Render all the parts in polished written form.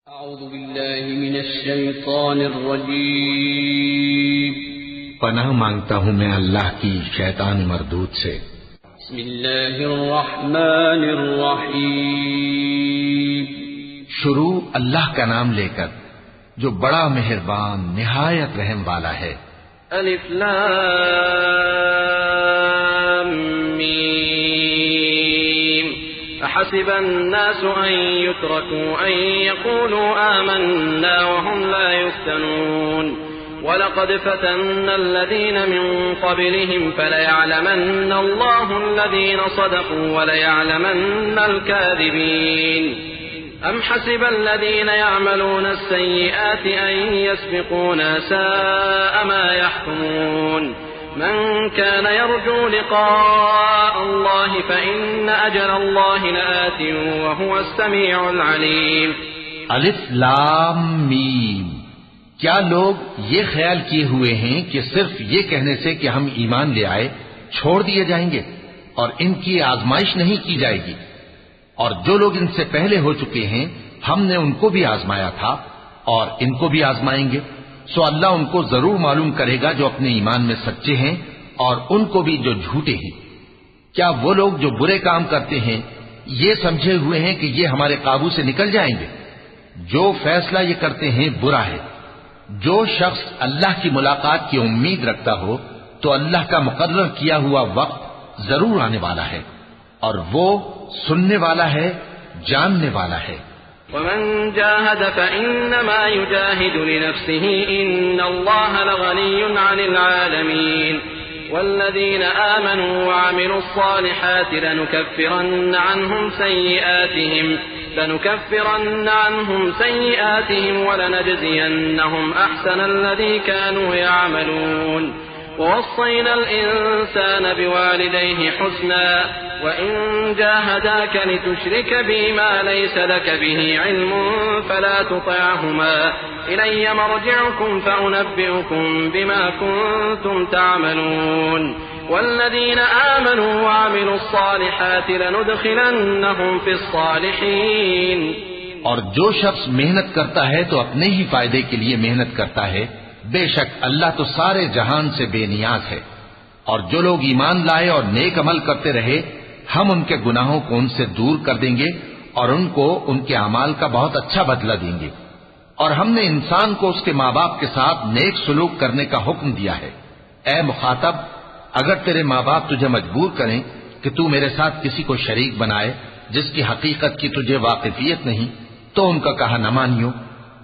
اعوذ باللہ من الشیطان الرجیم پناہ مانگتا ہوں میں اللہ کی شیطان مردود سے۔ بسم اللہ الرحمن الرحیم شروع اللہ کا نام لے کر جو بڑا مہربان نہایت رحم والا ہے۔ الف لام میم احسب الناس ان يتركوا ان يقولوا آمنا وهم لا يفتنون وَلَقَدْ فَتَنَّا الَّذِينَ مِن قَبْلِهِمْ فَلَيَعْلَمَنَّ اللَّهُ الَّذِينَ صَدَقُوا وَلَيَعْلَمَنَّ الْكَاذِبِينَ أَمْ حَسِبَ الَّذِينَ يَعْمَلُونَ السَّيِّئَاتِ أَن يَسْبِقُونَا سَاءَ مَا يَحْكُمُونَ مَن كَانَ يَرْجُو لِقَاءَ اللَّهِ فَإِنَّ أَجَلَ اللَّهِ لَآتٍ وَهُوَ السَّمِيعُ الْعَلِيمُ الف لام میم۔ کیا لوگ یہ خیال کیے ہوئے ہیں کہ صرف یہ کہنے سے کہ ہم ایمان لے آئے چھوڑ دیے جائیں گے اور ان کی آزمائش نہیں کی جائے گی؟ اور جو لوگ ان سے پہلے ہو چکے ہیں ہم نے ان کو بھی آزمایا تھا اور ان کو بھی آزمائیں گے، سو اللہ ان کو ضرور معلوم کرے گا جو اپنے ایمان میں سچے ہیں اور ان کو بھی جو جھوٹے ہیں۔ کیا وہ لوگ جو برے کام کرتے ہیں یہ سمجھے ہوئے ہیں کہ یہ ہمارے قابو سے نکل جائیں گے؟ جو فیصلہ یہ کرتے ہیں برا ہے۔ جو شخص اللہ کی ملاقات کی امید رکھتا ہو تو اللہ کا مقرر کیا ہوا وقت ضرور آنے والا ہے اور وہ سننے والا ہے، جاننے والا ہے۔ ومن جاهد فإنما يجاهد لنفسه إن الله لغني عن العالمين والذين آمنوا وعملوا الصالحات لنكفرن عنهم سيئاتهم ولنجزينهم أحسن الذي كانوا يعملون ووصينا الإنسان بوالديه حسنا وإن جاهداك لتشرك بي ما ليس لك به علم فلا تطعهما إلي مرجعكم فأنبئكم بما كنتم تعملون والذين آمنوا وعملوا الصالحات لندخلنهم في الصالحين۔ اور جو شخص محنت کرتا ہے تو اپنے ہی فائدے کے لیے محنت کرتا ہے، بے شک اللہ تو سارے جہان سے بے نیاز ہے۔ اور جو لوگ ایمان لائے اور نیک عمل کرتے رہے ہم ان کے گناہوں کو ان سے دور کر دیں گے اور ان کو ان کے اعمال کا بہت اچھا بدلہ دیں گے۔ اور ہم نے انسان کو اس کے ماں باپ کے ساتھ نیک سلوک کرنے کا حکم دیا ہے۔ اے مخاطب، اگر تیرے ماں باپ تجھے مجبور کریں کہ تو میرے ساتھ کسی کو شریک بنائے جس کی حقیقت کی تجھے واقفیت نہیں تو ان کا کہا نہ مانیو۔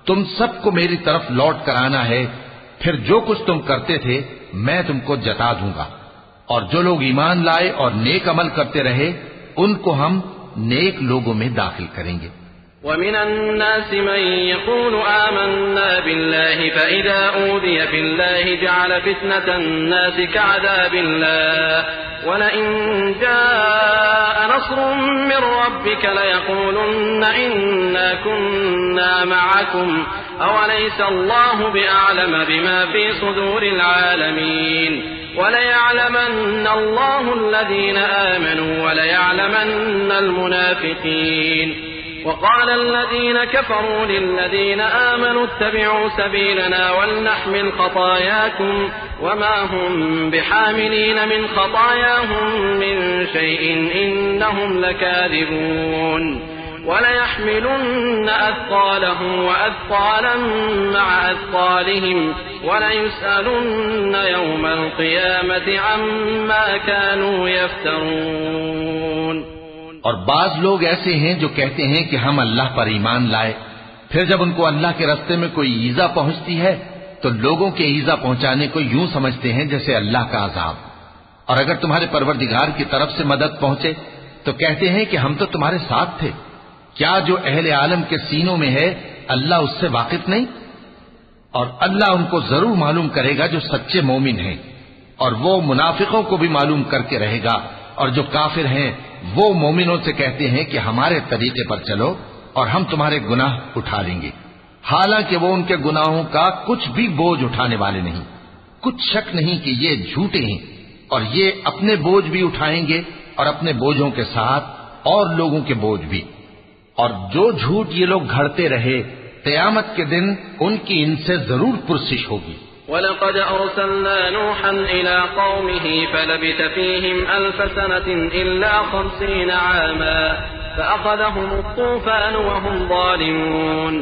تم سب کو میری طرف لوٹ کر آنا ہے، پھر جو کچھ تم کرتے تھے میں تم کو جتا دوں گا۔ اور جو لوگ ایمان لائے اور نیک عمل کرتے رہے ان کو ہم نیک لوگوں میں داخل کریں گے۔ ومن الناس من يقول آمنا بالله فإذا أوذي في الله جعل فتنة الناس كعذاب الله ولئن جاء نصر من ربك ليقولن إنا كنا معكم أوليس الله بأعلم بما في صدور العالمين وليعلمن الله الذين آمنوا وليعلمن المنافقين وقال الذين كفروا للذين آمنوا اتبعوا سبيلنا ولنحمل خطاياكم وما هم بحاملين من خطاياهم من شيء إنهم لكاذبون وليحملن أثقالهم وأثقالا مع أثقالهم وليسألن يوم القيامة عما كانوا يفترون۔ اور بعض لوگ ایسے ہیں جو کہتے ہیں کہ ہم اللہ پر ایمان لائے، پھر جب ان کو اللہ کے راستے میں کوئی ایذا پہنچتی ہے تو لوگوں کے ایذا پہنچانے کو یوں سمجھتے ہیں جیسے اللہ کا عذاب۔ اور اگر تمہارے پروردگار کی طرف سے مدد پہنچے تو کہتے ہیں کہ ہم تو تمہارے ساتھ تھے۔ کیا جو اہل عالم کے سینوں میں ہے اللہ اس سے واقف نہیں؟ اور اللہ ان کو ضرور معلوم کرے گا جو سچے مومن ہیں، اور وہ منافقوں کو بھی معلوم کر کے رہے گا، اور جو کافر ہیں وہ مومنوں سے کہتے ہیں کہ ہمارے طریقے پر چلو اور ہم تمہارے گناہ اٹھا لیں گے، حالانکہ وہ ان کے گناہوں کا کچھ بھی بوجھ اٹھانے والے نہیں۔ کچھ شک نہیں کہ یہ جھوٹے ہیں اور یہ اپنے بوجھ بھی اٹھائیں گے اور اپنے بوجھوں کے ساتھ اور لوگوں کے بوجھ بھی۔ اور جو جھوٹ یہ لوگ گھڑتے رہے قیامت کے دن ان کی ان سے ضرور پرسش ہوگی۔ وَلَقَدْ أَرْسَلْنَا نُوحًا إِلَىٰ قَوْمِهِ فَلَبِثَ فِيهِمْ أَلْفَ سَنَةٍ إِلَّا 50 عَامًا فَأَخَذَهُمُ الطُّوفَانُ وَهُمْ ظَالِمُونَ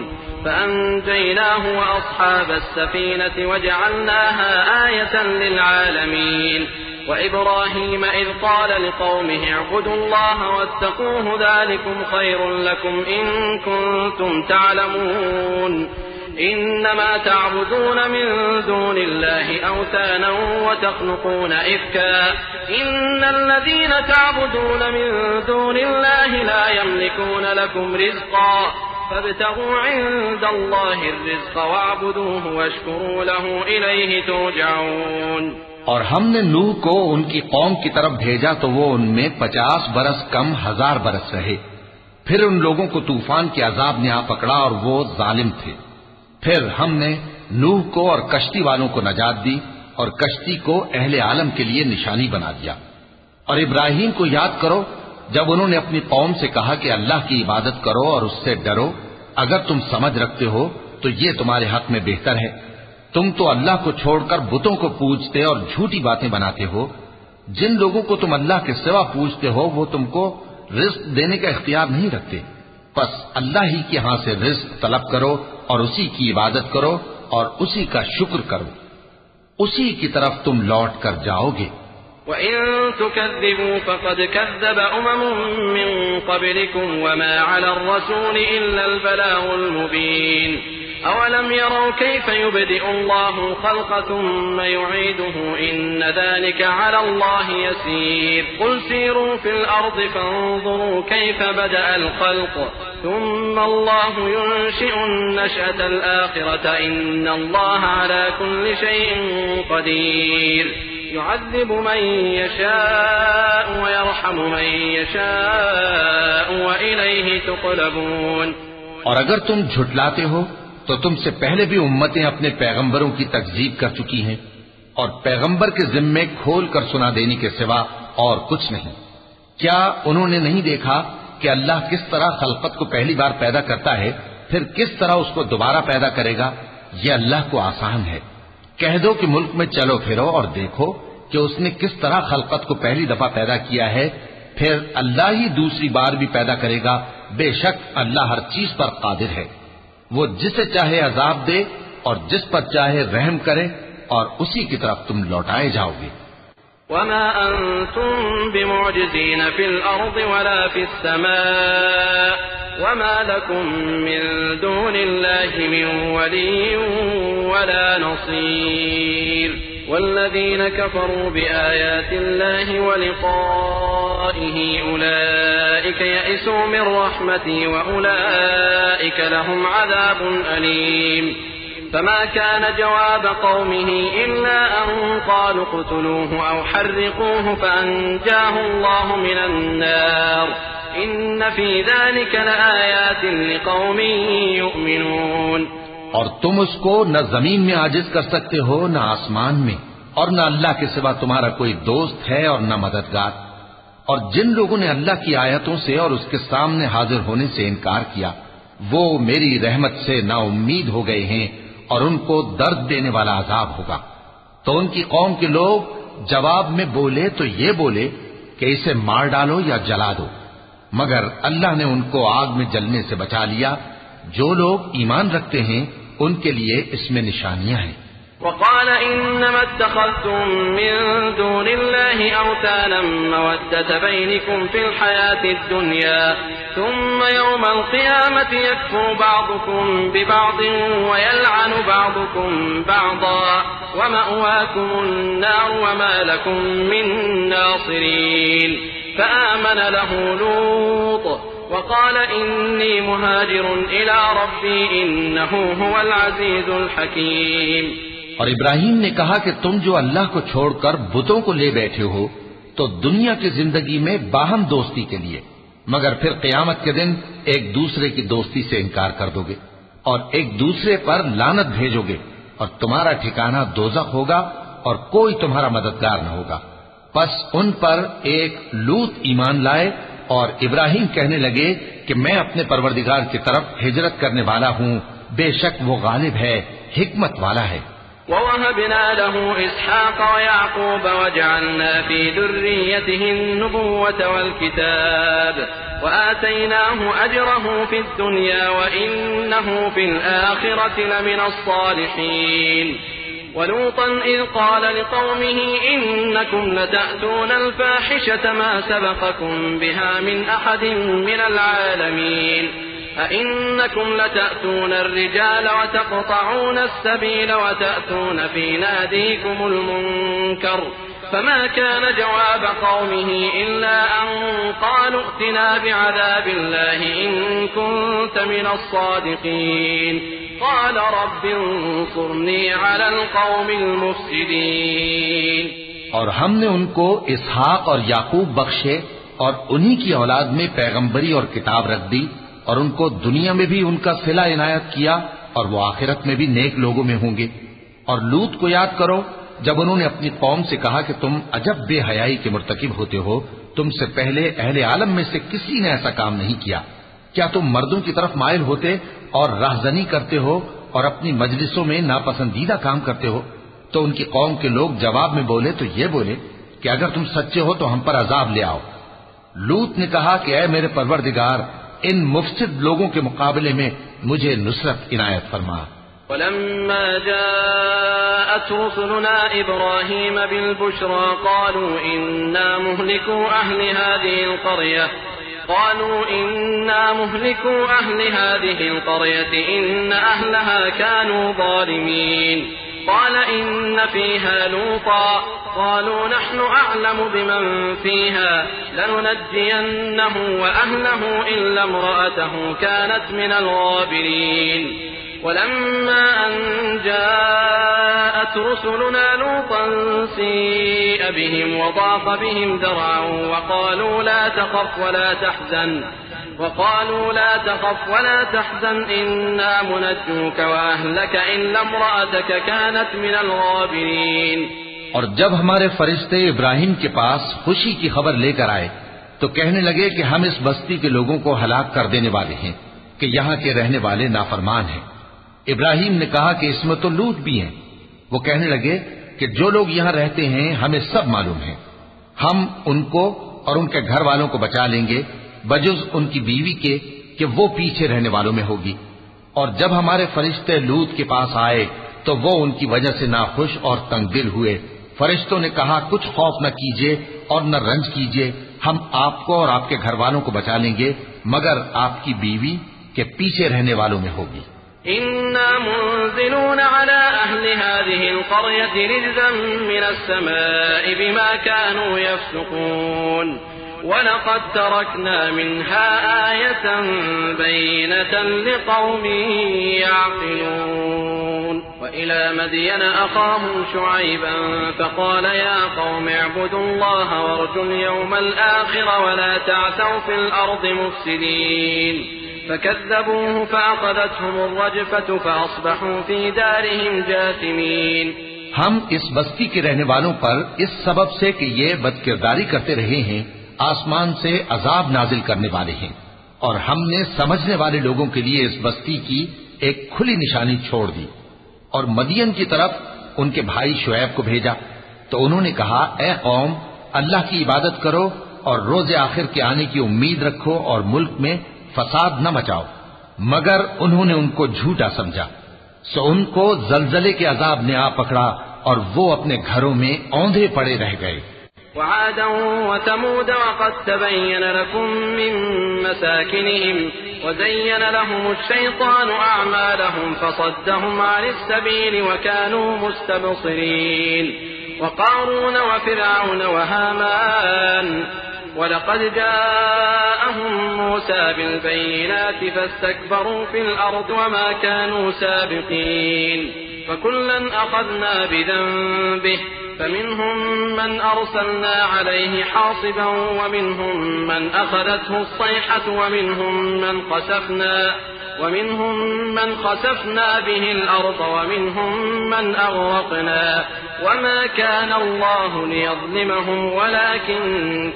فَأَنجَيْنَاهُ وَأَصْحَابَ السَّفِينَةِ وَجَعَلْنَاهَا آيَةً لِّلْعَالَمِينَ وَإِبْرَاهِيمَ إِذْ قَالَ لِقَوْمِهِ اعْبُدُوا اللَّهَ وَاتَّقُوهُ ذَٰلِكُمْ خَيْرٌ لَّكُمْ إِن كُنتُمْ تَعْلَمُونَ إنما تعبدون من دون الله أوثانا وتخلقون إفكا إن الذين تعبدون من دون الله لا يملكون لكم رزقا فابتغوا عند الله الرزق واعبدوه واشكروا له إليه ترجعون۔ اور ہم نے نوح کو ان کی قوم کی طرف بھیجا تو وہ ان میں 50 برس کم 1000 برس رہے، پھر ان لوگوں کو طوفان کے عذاب نے آ پکڑا اور وہ ظالم تھے۔ پھر ہم نے نوح کو اور کشتی والوں کو نجات دی اور کشتی کو اہل عالم کے لیے نشانی بنا دیا۔ اور ابراہیم کو یاد کرو جب انہوں نے اپنی قوم سے کہا کہ اللہ کی عبادت کرو اور اس سے ڈرو، اگر تم سمجھ رکھتے ہو تو یہ تمہارے حق میں بہتر ہے۔ تم تو اللہ کو چھوڑ کر بتوں کو پوجتے اور جھوٹی باتیں بناتے ہو۔ جن لوگوں کو تم اللہ کے سوا پوجتے ہو وہ تم کو رزق دینے کا اختیار نہیں رکھتے، بس اللہ ہی کے ہاں سے رزق طلب کرو اور اسی کی عبادت کرو اور اسی کا شکر کرو، اسی کی طرف تم لوٹ کر جاؤ گے۔ وَإِن تُكَذِّبُوا فَقَدْ كَذَّبَ أُمَمٌ مِّن قَبْلِكُمْ وَمَا عَلَى الرَّسُولِ إِلَّا الْبَلَاغُ الْمُبِينُ أَوَلَمْ يَرَوْا كَيْفَ يُبْدِئُ اللَّهُ الْخَلْقَ ثُمَّ يُعِيدُهُ إِنَّ ذَلِكَ عَلَى اللَّهِ يَسِيرٌ قُلْ سِيرُوا فِي الْأَرْضِ فَانظُرُوا كَيْفَ بَدَأَ الْخَلْقَ ثُمَّ اللَّهُ يُنشِئُ النَّشْأَةَ الْآخِرَةَ إِنَّ اللَّهَ عَلَى كُلِّ شَيْءٍ قَدِيرٌ يُعَذِّبُ مَن يَشَاءُ وَيَرْحَمُ مَن يَشَاءُ وَإِلَيْهِ تُقْلَبُونَ۔ اور اگر تم جھٹلاتے ہو تو تم سے پہلے بھی امتیں اپنے پیغمبروں کی تکذیب کر چکی ہیں، اور پیغمبر کے ذمے کھول کر سنا دینے کے سوا اور کچھ نہیں۔ کیا انہوں نے نہیں دیکھا کہ اللہ کس طرح خلقت کو پہلی بار پیدا کرتا ہے، پھر کس طرح اس کو دوبارہ پیدا کرے گا؟ یہ اللہ کو آسان ہے۔ کہہ دو کہ ملک میں چلو پھرو اور دیکھو کہ اس نے کس طرح خلقت کو پہلی دفعہ پیدا کیا ہے، پھر اللہ ہی دوسری بار بھی پیدا کرے گا۔ بے شک اللہ ہر چیز پر قادر ہے، وہ جسے چاہے عذاب دے اور جس پر چاہے رحم کرے، اور اسی کی طرف تم لوٹائے جاؤ گے۔ وما أنتم بمعجزين في الأرض ولا في السماء وما لكم من دون الله من ولي ولا نصير والذين كفروا بآيات الله ولقائه أولئك يئسوا من رحمتي وأولئك لهم عذاب أليم فما كان جواب قومه إلا أن قالوا اقتلوه أو حرقوه فأنجاه الله من النار إن في ذلك لآيات لقوم يؤمنون۔ اور تم اس کو نہ زمین میں عاجز کر سکتے ہو نہ آسمان میں، اور نہ اللہ کے سوا تمہارا کوئی دوست ہے اور نہ مددگار۔ اور جن لوگوں نے اللہ کی آیتوں سے اور اس کے سامنے حاضر ہونے سے انکار کیا وہ میری رحمت سے نا امید ہو گئے ہیں اور ان کو درد دینے والا عذاب ہوگا۔ تو ان کی قوم کے لوگ جواب میں بولے تو یہ بولے کہ اسے مار ڈالو یا جلا دو، مگر اللہ نے ان کو آگ میں جلنے سے بچا لیا۔ جو لوگ ایمان رکھتے ہیں ان کے لیے اس میں نشانیاں ہیں۔ وقال إنما اتخذتم من دون الله أوثانا مودة بينكم في الحياة الدنيا ثم يوم القيامة يكفر بعضكم ببعض ويلعن بعضكم بعضا ومأواكم النار وما لكم من ناصرين فآمن له لوط وقال إني مهاجر إلى ربي إنه هو العزيز الحكيم۔ اور ابراہیم نے کہا کہ تم جو اللہ کو چھوڑ کر بتوں کو لے بیٹھے ہو تو دنیا کی زندگی میں باہم دوستی کے لیے، مگر پھر قیامت کے دن ایک دوسرے کی دوستی سے انکار کر دو گے اور ایک دوسرے پر لعنت بھیجو گے، اور تمہارا ٹھکانہ دوزخ ہوگا اور کوئی تمہارا مددگار نہ ہوگا۔ پس ان پر ایک لوط ایمان لائے اور ابراہیم کہنے لگے کہ میں اپنے پروردگار کی طرف ہجرت کرنے والا ہوں بے شک وہ غالب ہے، حکمت والا ہے۔ ووهبنا له إسحاق ويعقوب وجعلنا في ذريته النبوة والكتاب وآتيناه أجره في الدنيا وإنه في الآخرة لمن الصالحين ولوطا إذ قال لقومه إنكم لتأتون الفاحشة ما سبقكم بها من أحد من العالمين أئنكم لتأتون الرجال وتقطعون السبيل وتأتون في ناديكم المنكر فما كان جواب قومه إلا أن قالوا ائتنا بعذاب الله إن كنت من الصادقين قال رب انصرني على القوم المفسدين۔ اور ہم نے ان کو اسحاق اور یعقوب بخشے اور انہی کی اولاد میں پیغمبری اور کتاب رکھ دی، اور ان کو دنیا میں بھی ان کا صلہ عنایت کیا اور وہ آخرت میں بھی نیک لوگوں میں ہوں گے۔ اور لوط کو یاد کرو جب انہوں نے اپنی قوم سے کہا کہ تم عجب بے حیائی کے مرتکب ہوتے ہو، تم سے پہلے اہل عالم میں سے کسی نے ایسا کام نہیں کیا، کیا تم مردوں کی طرف مائل ہوتے اور راہزنی کرتے ہو اور اپنی مجلسوں میں ناپسندیدہ کام کرتے ہو؟ تو ان کی قوم کے لوگ جواب میں بولے تو یہ بولے کہ اگر تم سچے ہو تو ہم پر عذاب لے آؤ۔ لوط نے کہا کہ اے میرے پروردگار، ان مفسد لوگوں کے مقابلے میں مجھے نصرت عنایت فرما۔ ولما جاءت رسلنا إبراهيم بالبشرى قالوا إنا مهلكو أهل هذه القرية إن أهلها كانوا ظالمين قال إن فيها لوطا قالوا نحن أعلم بمن فيها لننجينه وأهله إلا امرأته كانت من الغابرين ولما أن جاءت رسلنا لوطا سيء بهم وضاق بهم ذرعا وقالوا لا تخف ولا تحزن إنا منجوك وأهلك إلا امرأتك كانت من الغابرين۔ اور جب ہمارے فرشتے ابراہیم کے پاس خوشی کی خبر لے کر آئے تو کہنے لگے کہ ہم اس بستی کے لوگوں کو ہلاک کر دینے والے ہیں کہ یہاں کے رہنے والے نافرمان ہیں۔ ابراہیم نے کہا کہ اس میں تو لوط بھی ہیں۔ وہ کہنے لگے کہ جو لوگ یہاں رہتے ہیں ہمیں سب معلوم ہے، ہم ان کو اور ان کے گھر والوں کو بچا لیں گے بجز ان کی بیوی کے کہ وہ پیچھے رہنے والوں میں ہوگی۔ اور جب ہمارے فرشتے لوط کے پاس آئے تو وہ ان کی وجہ سے ناخوش اور تنگ دل ہوئے۔ فرشتوں نے کہا کچھ خوف نہ کیجیے اور نہ رنج کیجیے، ہم آپ کو اور آپ کے گھر والوں کو بچا لیں گے مگر آپ کی بیوی کے پیچھے رہنے والوں میں ہوگی۔ إنا منزلون على أهل هذه القرية رجزا من السماء بما كانوا يفسقون ولقد تركنا منها آية بينة لقوم يعقلون وإلى مدين أخاهم شعيبا فقال يا قوم اعبدوا الله وارجوا اليوم الآخر ولا تعثوا في الأرض مفسدين فكذبوه فأخذتهم الرجفة فأصبحوا في دارهم جاثمين۔ ہم اس بستی کے رہنے والوں پر اس سبب سے کہ یہ بدکرداری کرتے رہے ہیں آسمان سے عذاب نازل کرنے والے ہیں، اور ہم نے سمجھنے والے لوگوں کے لیے اس بستی کی ایک کھلی نشانی چھوڑ دی۔ اور مدین کی طرف ان کے بھائی شعیب کو بھیجا تو انہوں نے کہا اے قوم، اللہ کی عبادت کرو اور روز آخر کے آنے کی امید رکھو اور ملک میں فساد نہ مچاؤ، مگر انہوں نے ان کو جھوٹا سمجھا، سو ان کو زلزلے کے عذاب نے آ پکڑا اور وہ اپنے گھروں میں اوندھے پڑے رہ گئے۔ وعادا وثمود وقد تبين لكم من مساكنهم وزين لهم الشيطان أعمالهم فصدهم عن السبيل وكانوا مستبصرين وقارون وفرعون وهامان ولقد جاءهم موسى بالبينات فاستكبروا في الأرض وما كانوا سابقين فكلا أخذنا بذنبه فمنهم من أرسلنا عليه حاصبا ومنهم من أخذته الصيحة ومنهم من خسفنا به الأرض ومنهم من أغرقنا وما كان الله ليظلمهم ولكن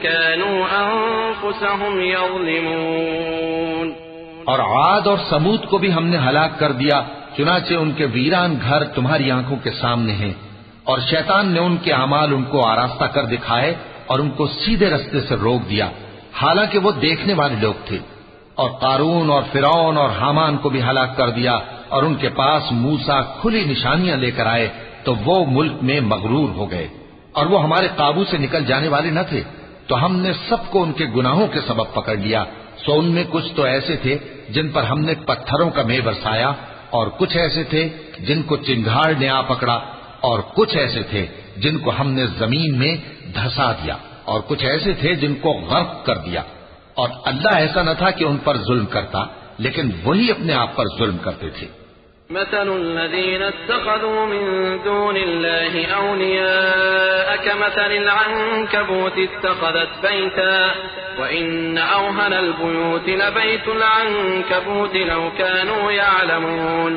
كانوا أنفسهم يظلمون۔ اور عاد اور سمود کو بھی ہم نے ہلاک کر دیا، چنانچہ ان کے ویران گھر تمہاری آنکھوں کے سامنے ہیں، اور شیطان نے ان کے اعمال ان کو آراستہ کر دکھائے اور ان کو سیدھے رستے سے روک دیا، حالانکہ وہ دیکھنے والے لوگ تھے۔ اور قارون اور فرعون اور حامان کو بھی ہلاک کر دیا، اور ان کے پاس موسیٰ کھلی نشانیاں لے کر آئے تو وہ ملک میں مغرور ہو گئے، اور وہ ہمارے قابو سے نکل جانے والے نہ تھے، تو ہم نے سب کو ان کے گناہوں کے سبب پکڑ لیا۔ سو ان میں کچھ تو ایسے تھے جن پر ہم نے پتھروں کا مے برسایا، اور کچھ ایسے تھے جن کو چنگھاڑ نے آ پکڑا، اور کچھ ایسے تھے جن کو ہم نے زمین میں دھسا دیا، اور کچھ ایسے تھے جن کو غرق کر دیا۔ اور اللہ ایسا نہ تھا کہ ان پر ظلم کرتا، لیکن وہی اپنے آپ پر ظلم کرتے تھے۔ مثل الذين اتخذوا من دون الله أولياء كمثل العنكبوت اتخذت بيتا وإن أوهن البيوت لبيت العنكبوت لو كانوا يعلمون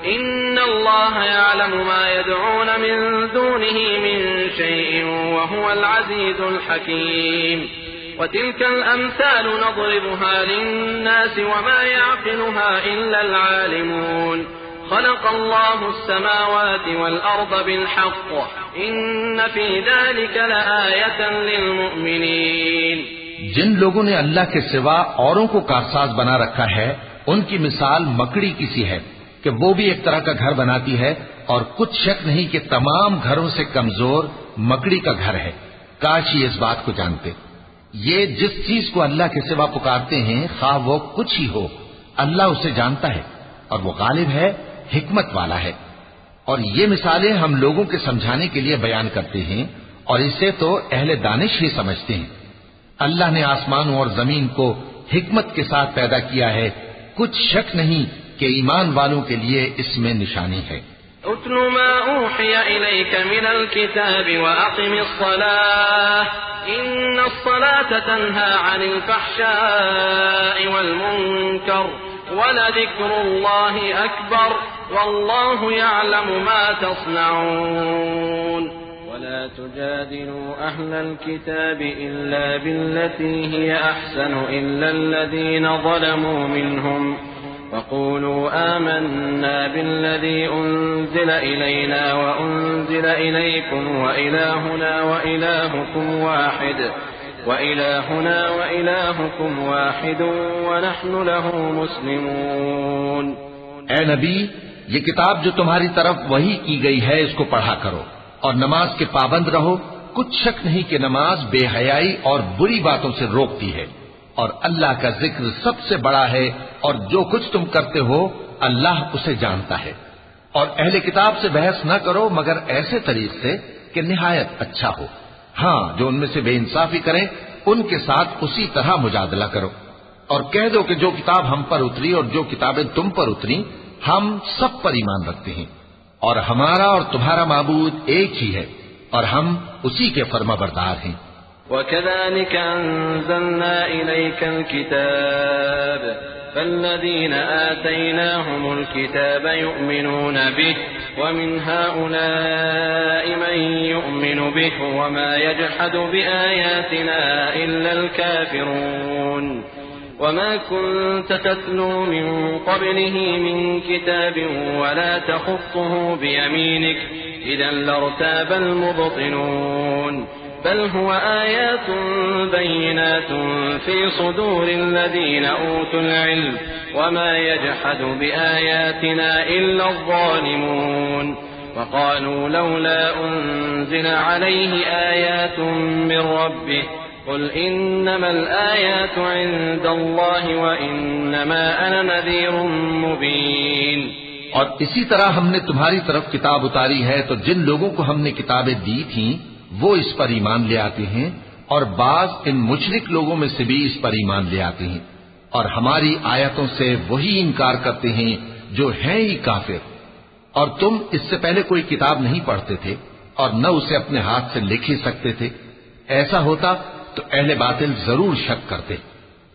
إن الله يعلم ما يدعون من دونه من شيء وهو العزيز الحكيم وتلك الأمثال نضربها للناس وما يعقلها إلا العالمون خلق الله السماوات والأرض بالحق إن في ذلك لآية للمؤمنين۔ جن لوگوں نے اللہ کے سوا اوروں کو کارساز بنا رکھا ہے، ان کی مثال مکڑی کی سی ہے کہ وہ بھی ایک طرح کا گھر بناتی ہے، اور کچھ شک نہیں کہ تمام گھروں سے کمزور مکڑی کا گھر ہے۔ کاش یہ اس بات کو جانتے۔ یہ جس چیز کو اللہ کے سوا پکارتے ہیں، خواہ وہ کچھ ہی ہو، اللہ اسے جانتا ہے، اور وہ غالب ہے، حکمت والا ہے۔ اور یہ مثالیں ہم لوگوں کے سمجھانے کے لیے بیان کرتے ہیں، اور اسے تو اہل دانش ہی سمجھتے ہیں۔ اللہ نے آسمانوں اور زمین کو حکمت کے ساتھ پیدا کیا ہے، کچھ شک نہیں کہ ایمان والوں کے لیے اس میں نشانی ہے۔ اتل ما اوحی الیک من الكتاب واقم الصلاة ان الصلاة تنہى عن الفحشاء والمنکر ولذکر اللہ اکبر واللہ یعلم ما تصنعون ولا تجادلوا أهل الكتاب إلا بالتي هي أحسن إلا الذين ظلموا منهم وقولوا آمنا بالذي أنزل إلينا وأنزل إليكم وإلهنا وإلهكم واحد ونحن له مسلمون۔ اے نبی، یہ کتاب جو تمہاری طرف وحی کی گئی ہے اس کو پڑھا کرو، اور نماز کے پابند رہو۔ کچھ شک نہیں کہ نماز بے حیائی اور بری باتوں سے روکتی ہے، اور اللہ کا ذکر سب سے بڑا ہے، اور جو کچھ تم کرتے ہو اللہ اسے جانتا ہے۔ اور اہل کتاب سے بحث نہ کرو مگر ایسے طریق سے کہ نہایت اچھا ہو۔ ہاں، جو ان میں سے بے انصافی کریں ان کے ساتھ اسی طرح مجادلہ کرو، اور کہہ دو کہ جو کتاب ہم پر اتری اور جو کتابیں تم پر اتری ہم سب پر ایمان رکھتے ہیں، اور ہمارا اور تمہارا معبود ایک ہی ہے، اور ہم اسی کے فرما بردار ہیں۔ وَكَذَلِكَ أَنزَلْنَا إِلَيْكَ الْكِتَابَ فَالَّذِينَ آتَيْنَاهُمُ الْكِتَابَ يُؤْمِنُونَ بِهِ وَمِنْ هَؤُلَاءِ مَن يُؤْمِنُ بِهِ وَمَا يَجْحَدُ بِآيَاتِنَا إِلَّا الْكَافِرُونَ وما كنت تتلو من قبله من كتاب ولا تخطه بيمينك إذا لارتاب المبطلون بل هو آيات بينات في صدور الذين أوتوا العلم وما يجحد بآياتنا إلا الظالمون وقالوا لولا أنزل عليه آيات من ربه قل انما الآيات عند الله وانما انا نذير مبين۔ اور اسی طرح ہم نے تمہاری طرف کتاب اتاری ہے تو جن لوگوں کو ہم نے کتابیں دی تھیں وہ اس پر ایمان لے آتے ہیں، اور بعض ان مشرک لوگوں میں سے بھی اس پر ایمان لے آتے ہیں، اور ہماری آیتوں سے وہی انکار کرتے ہیں جو ہیں ہی کافر۔ اور تم اس سے پہلے کوئی کتاب نہیں پڑھتے تھے اور نہ اسے اپنے ہاتھ سے لکھ ہی سکتے تھے، ایسا ہوتا تو اہل باطل ضرور شک کرتے،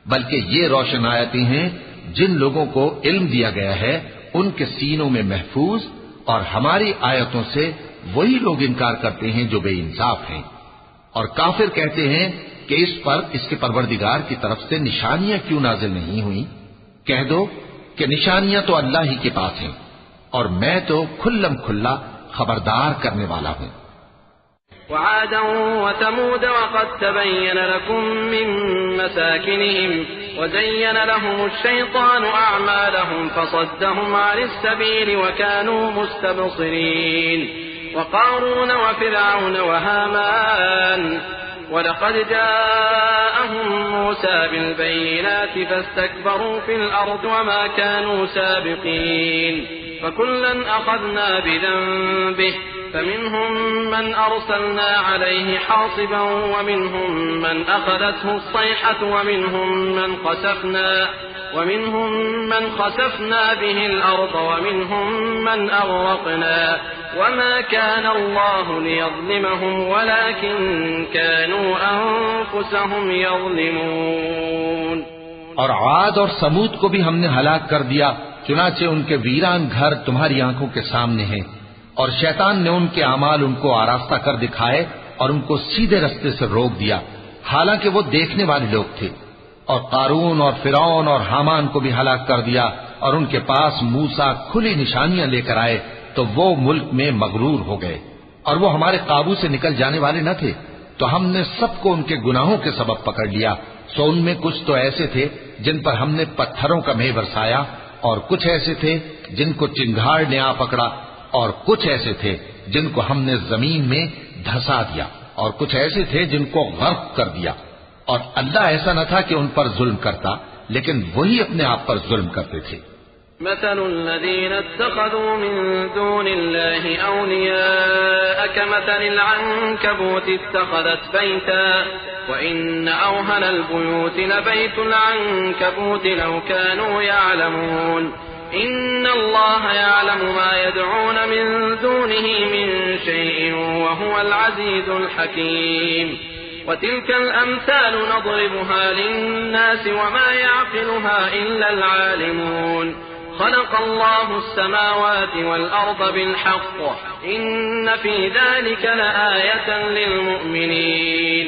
بلکہ یہ روشن آیتیں ہیں جن لوگوں کو علم دیا گیا ہے ان کے سینوں میں محفوظ، اور ہماری آیتوں سے وہی لوگ انکار کرتے ہیں جو بے انصاف ہیں۔ اور کافر کہتے ہیں کہ اس پر اس کے پروردگار کی طرف سے نشانیاں کیوں نازل نہیں ہوئیں؟ کہہ دو کہ نشانیاں تو اللہ ہی کے پاس ہیں اور میں تو کھلم کھلا خبردار کرنے والا ہوں۔ وعادا وثمود وقد تبين لكم من مساكنهم وزين لهم الشيطان أعمالهم فصدهم عن السبيل وكانوا مستبصرين وقارون وفرعون وهامان ولقد جاءهم موسى بالبينات فاستكبروا في الأرض وما كانوا سابقين فكلا أخذنا بذنبه فمنهم من أرسلنا عليه حاصبا ومنهم من أخذته الصيحة ومنهم من خسفنا به الأرض ومنهم من أغرقنا وما كان الله ليظلمهم ولكن كانوا أنفسهم يظلمون۔ اور عاد اور سمود کو بھی ہم نے ہلاک کر دیا، چنانچہ ان کے ویران گھر تمہاری آنکھوں کے سامنے ہیں، اور شیطان نے ان کے اعمال ان کو آراستہ کر دکھائے اور ان کو سیدھے رستے سے روک دیا، حالانکہ وہ دیکھنے والے لوگ تھے۔ اور قارون اور فرعون اور حامان کو بھی ہلاک کر دیا، اور ان کے پاس موسیٰ کھلی نشانیاں لے کر آئے تو وہ ملک میں مغرور ہو گئے، اور وہ ہمارے قابو سے نکل جانے والے نہ تھے، تو ہم نے سب کو ان کے گناہوں کے سبب پکڑ لیا۔ سو ان میں کچھ تو ایسے تھے جن پر ہم نے پتھروں کا مے برسایا، اور کچھ ایسے تھے جن کو چنگھاڑ نے آ پکڑا، اور کچھ ایسے تھے جن کو ہم نے زمین میں دھسا دیا، اور کچھ ایسے تھے جن کو غرق کر دیا۔ اور اللہ ایسا نہ تھا کہ ان پر ظلم کرتا، لیکن وہی اپنے آپ پر ظلم کرتے تھے۔ مثل الذين اتخذوا من دون الله أولياء كمثل العنكبوت اتخذت بيتا وإن أوهن البيوت لبيت العنكبوت لو كانوا يعلمون إن الله يعلم ما يدعون من دونه من شيء وهو العزيز الحكيم وتلك الأمثال نضربها للناس وما يعقلها إلا العالمون خلق الله السماوات والأرض بالحق إن في ذلك لآية للمؤمنين۔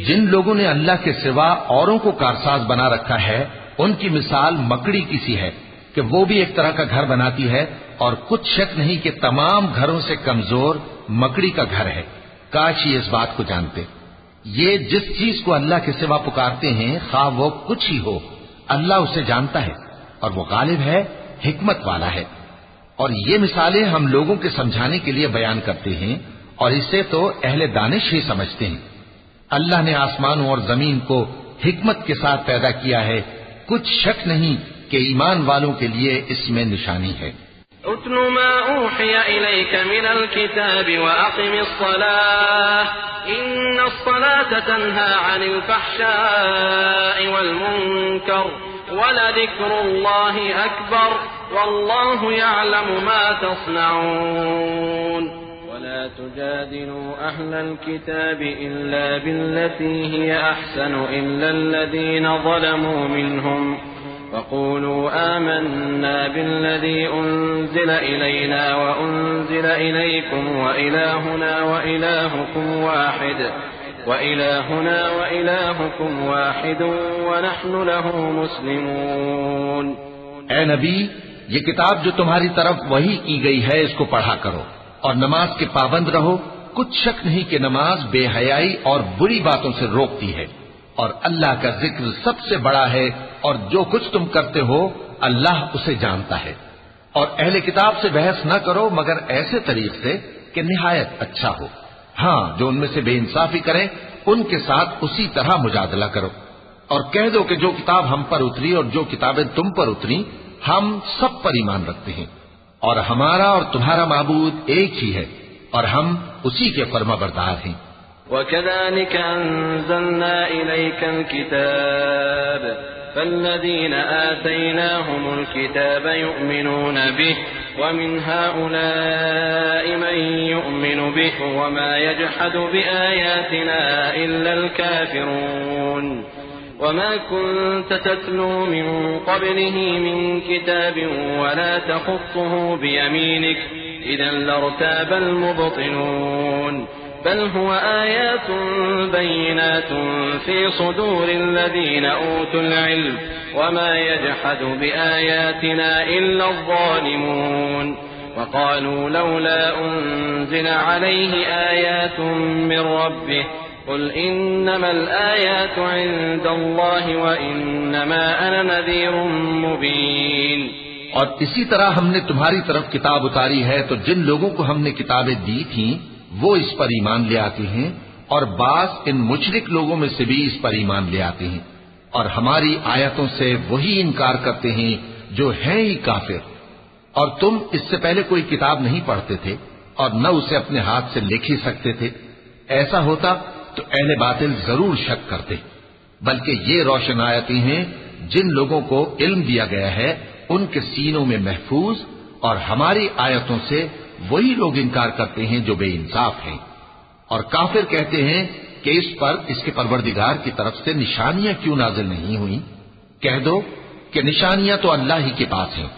جن لوگوں نے اللہ کے سوا اوروں کو کارساز بنا رکھا ہے ان کی مثال مکڑی کی سی ہے کہ وہ بھی ایک طرح کا گھر بناتی ہے، اور کچھ شک نہیں کہ تمام گھروں سے کمزور مکڑی کا گھر ہے۔ کاش یہ اس بات کو جانتے۔ یہ جس چیز کو اللہ کے سوا پکارتے ہیں خواہ وہ کچھ ہی ہو، اللہ اسے جانتا ہے اور وہ غالب ہے، حکمت والا ہے۔ اور یہ مثالیں ہم لوگوں کے سمجھانے کے لیے بیان کرتے ہیں، اور اسے تو اہل دانش ہی سمجھتے ہیں۔ اللہ نے آسمانوں اور زمین کو حکمت کے ساتھ پیدا کیا ہے، کچھ شک نہیں کہ ایمان والوں کے لیے اس میں نشانی ہے۔ اتل ما اوحی الیک من الكتاب واقم الصلاة ان الصلاة تنهى عن الفحشاء والمنکر ولذكر الله أكبر والله يعلم ما تصنعون ولا تجادلوا أهل الكتاب إلا بالتي هي أحسن إلا الذين ظلموا منهم وقولوا آمنا بالذي أنزل إلينا وأنزل إليكم وإلهنا وإلهكم واحد ونحن له مسلمون۔ اے نبی، یہ کتاب جو تمہاری طرف وحی کی گئی ہے اس کو پڑھا کرو اور نماز کے پابند رہو۔ کچھ شک نہیں کہ نماز بے حیائی اور بری باتوں سے روکتی ہے، اور اللہ کا ذکر سب سے بڑا ہے، اور جو کچھ تم کرتے ہو اللہ اسے جانتا ہے۔ اور اہل کتاب سے بحث نہ کرو مگر ایسے طریق سے کہ نہایت اچھا ہو۔ ہاں، جو ان میں سے بے انصافی کریں ان کے ساتھ اسی طرح مجادلہ کرو، اور کہہ دو کہ جو کتاب ہم پر اتری اور جو کتابیں تم پر اتری ہم سب پر ایمان رکھتے ہیں، اور ہمارا اور تمہارا معبود ایک ہی ہے، اور ہم اسی کے فرما بردار ہیں۔ وَكَذَلِكَ أَنزَلْنَا إِلَيْكَ الْكِتَابَ فَالَّذِينَ آتَيْنَاهُمُ الْكِتَابَ يُؤْمِنُونَ بِهِ وَمِنْ هَؤُلَاءِ مَن يُؤْمِنُ بِهِ وَمَا يَجْحَدُ بِآيَاتِنَا إِلَّا الْكَافِرُونَ وَمَا كُنْتَ تَتْلُو مِن قَبْلِهِ مِن كِتَابٍ وَلَا تَخُطُّهُ بِيَمِينِكَ إِذًا لَّارْتَابَ الْمُبْطِلُونَ بل هو آيات بينات في صدور الذين أوتوا العلم وما يجحد بآياتنا إلا الظالمون وقالوا لولا أنزل عليه آيات من ربه قل إنما الآيات عند الله وإنما أنا نذير مبين. اور اسی طرح ہم نے تمہاری طرف کتاب اتاری ہے تو جن لوگوں کو ہم نے کتابیں دی تھیں وہ اس پر ایمان لے آتے ہیں اور بعض ان مشرک لوگوں میں سے بھی اس پر ایمان لے آتے ہیں اور ہماری آیتوں سے وہی انکار کرتے ہیں جو ہیں ہی کافر. اور تم اس سے پہلے کوئی کتاب نہیں پڑھتے تھے اور نہ اسے اپنے ہاتھ سے لکھ ہی سکتے تھے. ایسا ہوتا تو اہل باطل ضرور شک کرتے. بلکہ یہ روشن آیتیں ہیں جن لوگوں کو علم دیا گیا ہے ان کے سینوں میں محفوظ، اور ہماری آیتوں سے وہی لوگ انکار کرتے ہیں جو بے انصاف ہیں. اور کافر کہتے ہیں کہ اس پر اس کے پروردگار کی طرف سے نشانیاں کیوں نازل نہیں ہوئیں؟ کہہ دو کہ نشانیاں تو اللہ ہی کے پاس ہیں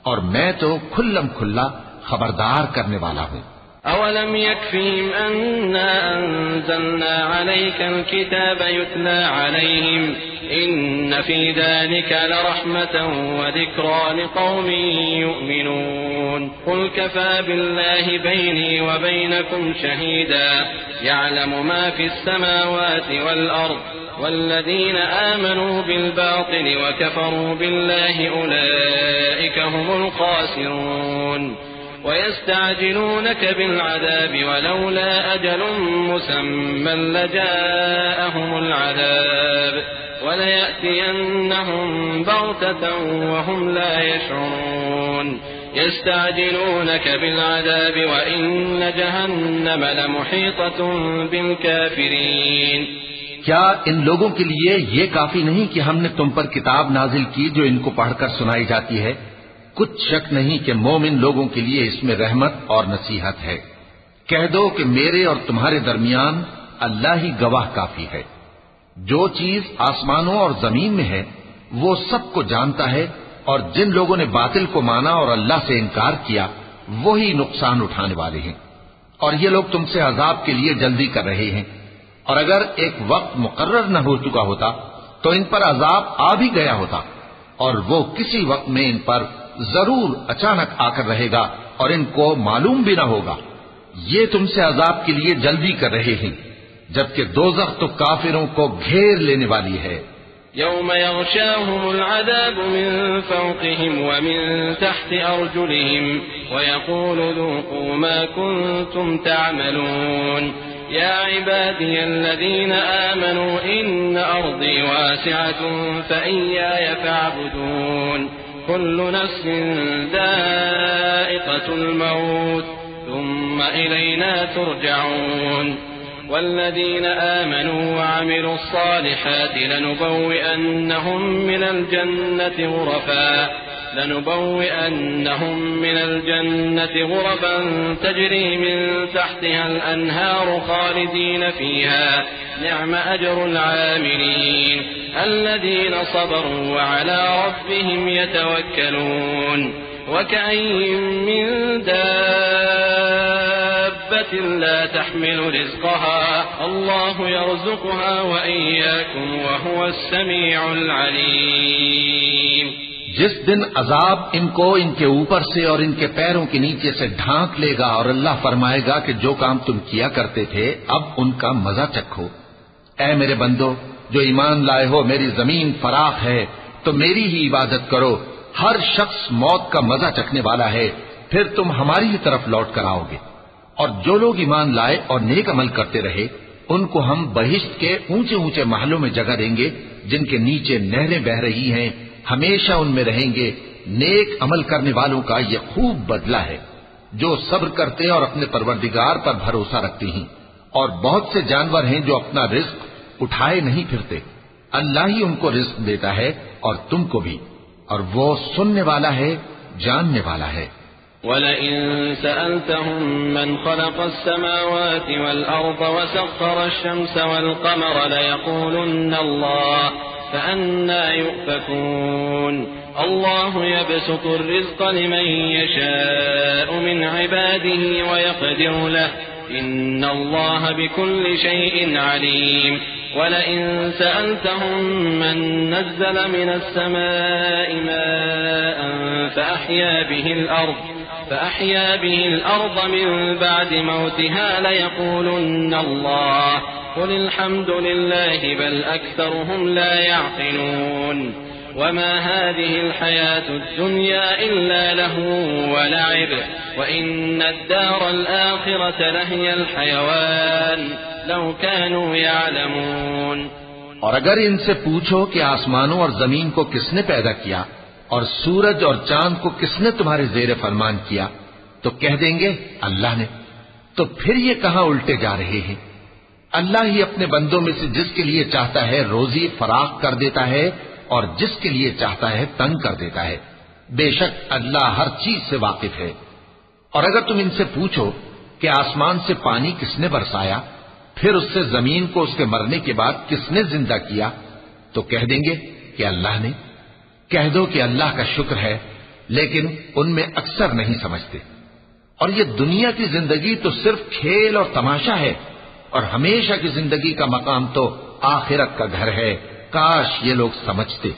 اور میں تو کھلم کھلا خبردار کرنے والا ہوں. أولم يكفهم أنا أنزلنا عليك الكتاب يتلى عليهم إن في ذلك لرحمة وذكرى لقوم يؤمنون. قل كفى بالله بيني وبينكم شهيدا يعلم ما في السماوات والأرض والذين آمنوا بالباطل وكفروا بالله أولئك هم الخاسرون. ويستعجلونك بالعذاب ولولا أجل مسمى لجاءهم العذاب وليأتينهم بغتة وهم لا يشعرون. يستعجلونك بالعذاب وإن جهنم لمحيطة بالكافرين. کیا ان لوگوں کے لیے یہ کافی نہیں کہ ہم نے تم پر کتاب نازل کی جو ان کو پڑھ کر سنائی جاتی ہے؟ کچھ شک نہیں کہ مومن لوگوں کے لیے اس میں رحمت اور نصیحت ہے. کہہ دو کہ میرے اور تمہارے درمیان اللہ ہی گواہ کافی ہے. جو چیز آسمانوں اور زمین میں ہے وہ سب کو جانتا ہے، اور جن لوگوں نے باطل کو مانا اور اللہ سے انکار کیا وہی نقصان اٹھانے والے ہیں. اور یہ لوگ تم سے عذاب کے لیے جلدی کر رہے ہیں، اور اگر ایک وقت مقرر نہ ہو چکا ہوتا تو ان پر عذاب آ بھی گیا ہوتا، اور وہ کسی وقت میں ان پر ضرور اچانک آ کر رہے گا اور ان کو معلوم بھی نہ ہوگا. یہ تم سے عذاب کے لیے جلدی کر رہے ہیں، جبکہ دوزخ تو کافروں کو گھیر لینے والی ہے. يوم يغشاهم العذاب من فوقهم ومن تحت أرجلهم ويقول ذوقوا ما كنتم تعملون. يا عبادي الذين آمنوا إن أرضي واسعة فإياي فاعبدون. كل نفس ذائقة الموت ثم إلينا ترجعون. والذين آمنوا وعملوا الصالحات لنبوئنهم من الجنة غرفا تجري من تحتها الأنهار خالدين فيها نعم أجر العاملين الذين صبروا وعلى ربهم يتوكلون. وكأي من دابة لا تحمل رزقها الله يرزقها وإياكم وهو السميع العليم. جس دن عذاب ان کو ان کے اوپر سے اور ان کے پیروں کے نیچے سے ڈھانک لے گا اور اللہ فرمائے گا کہ جو کام تم کیا کرتے تھے اب ان کا مزہ چکھو. اے میرے بندو جو ایمان لائے ہو، میری زمین فراخ ہے تو میری ہی عبادت کرو. ہر شخص موت کا مزہ چکھنے والا ہے، پھر تم ہماری ہی طرف لوٹ کر آؤ گے. اور جو لوگ ایمان لائے اور نیک عمل کرتے رہے ان کو ہم بہشت کے اونچے اونچے محلوں میں جگہ دیں گے جن کے نیچے نہریں بہ رہی ہیں، ہمیشہ ان میں رہیں گے. نیک عمل کرنے والوں کا یہ خوب بدلہ ہے جو صبر کرتے اور اپنے پروردگار پر بھروسہ رکھتے ہیں. اور بہت سے جانور ہیں جو اپنا رزق اٹھائے نہیں پھرتے، اللہ ہی ان کو رزق دیتا ہے اور تم کو بھی، اور وہ سننے والا ہے، جاننے والا ہے. وَلَئِن سَأَلْتَهُم مَّنْ خَلَقَ السَّمَاوَاتِ وَالْأَرْضَ وَسَخَّرَ الشَّمْسَ وَالْقَمَرَ لَيَقُولُنَّ اللَّهُ فَأَنَّىٰ يُؤْفَكُونَ. اللَّهُ يَبْسُطُ الرِّزْقَ لِمَن يَشَاءُ مِنْ عِبَادِهِ وَيَقْدِرُ لَهُ إن الله بكل شيء عليم ولئن سألتهم من نزل من السماء ماء فأحيا به الأرض من بعد موتها ليقولن الله قل الحمد لله بل أكثرهم لا يعقلون وما هذه الحياة الدنيا إلا لهو ولعب وإن الدار الآخرة لهي الحيوان لو كانوا يعلمون. اور اگر ان سے پوچھو کہ آسمانوں اور زمین کو کس نے پیدا کیا اور سورج اور چاند کو کس نے تمہارے زیر فرمان کیا تو کہہ دیں گے اللہ نے. تو پھر یہ کہاں الٹے جا رہے ہیں؟ اللہ ہی اپنے بندوں میں سے جس کے لیے چاہتا ہے روزی فراخ کر دیتا ہے اور جس کے لیے چاہتا ہے تنگ کر دیتا ہے. بے شک اللہ ہر چیز سے واقف ہے. اور اگر تم ان سے پوچھو کہ آسمان سے پانی کس نے برسایا پھر اس سے زمین کو اس کے مرنے کے بعد کس نے زندہ کیا تو کہہ دیں گے کہ اللہ نے. کہہ دو کہ اللہ کا شکر ہے لیکن ان میں اکثر نہیں سمجھتے. اور یہ دنیا کی زندگی تو صرف کھیل اور تماشا ہے اور ہمیشہ کی زندگی کا مقام تو آخرت کا گھر ہے. کاش یہ لوگ سمجھتے.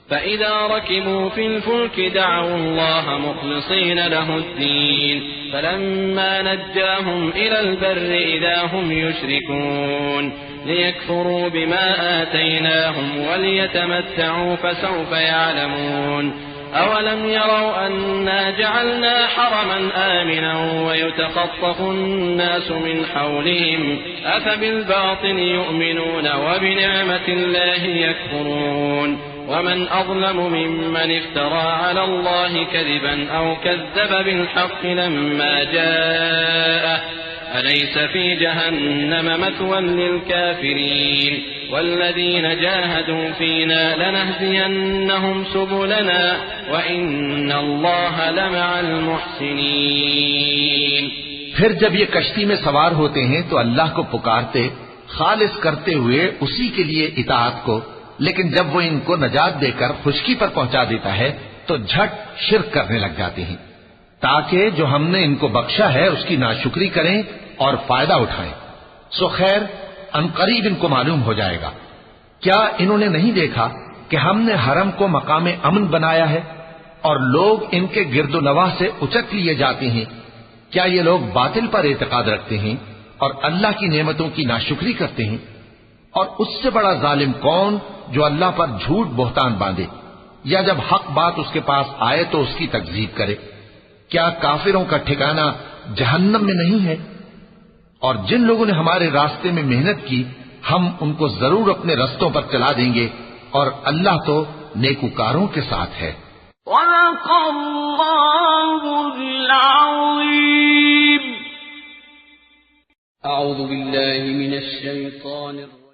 فإذا ركبوا في الفلك دعوا الله مخلصين له الدين فلما نجاهم إلى البر إذا هم يشركون ليكفروا بما آتيناهم وليتمتعوا فسوف يعلمون. أولم يروا أنا جعلنا حرما آمنا ويتخطف الناس من حولهم أفبالباطل يؤمنون وبنعمة الله يكفرون ومن أظلم ممن افترى على الله كذبا أو كذب بالحق لما جاءه أليس في جهنم مثوى للكافرين والذين جاهدوا فينا لنهدينهم سبلنا وإن الله لمع المحسنين. پھر جب یہ کشتی میں سوار ہوتے ہیں تو اللہ کو پکارتے خالص کرتے ہوئے اسی کے لیے اطاعت کو، لیکن جب وہ ان کو نجات دے کر خشکی پر پہنچا دیتا ہے تو جھٹ شرک کرنے لگ جاتے ہیں تاکہ جو ہم نے ان کو بخشا ہے اس کی ناشکری کریں اور فائدہ اٹھائیں. سو خیر عنقریب ان کو معلوم ہو جائے گا. کیا انہوں نے نہیں دیکھا کہ ہم نے حرم کو مقام امن بنایا ہے اور لوگ ان کے گرد و نواح سے اچک لیے جاتے ہیں؟ کیا یہ لوگ باطل پر اعتقاد رکھتے ہیں اور اللہ کی نعمتوں کی ناشکری کرتے ہیں؟ اور اس سے بڑا ظالم کون جو اللہ پر جھوٹ بہتان باندھے یا جب حق بات اس کے پاس آئے تو اس کی تکذیب کرے. کیا کافروں کا ٹھکانہ جہنم میں نہیں ہے؟ اور جن لوگوں نے ہمارے راستے میں محنت کی ہم ان کو ضرور اپنے رستوں پر چلا دیں گے اور اللہ تو نیکوکاروں کے ساتھ ہے. صدق اللہ العظیم. اعوذ باللہ من الشیطان الرجیم.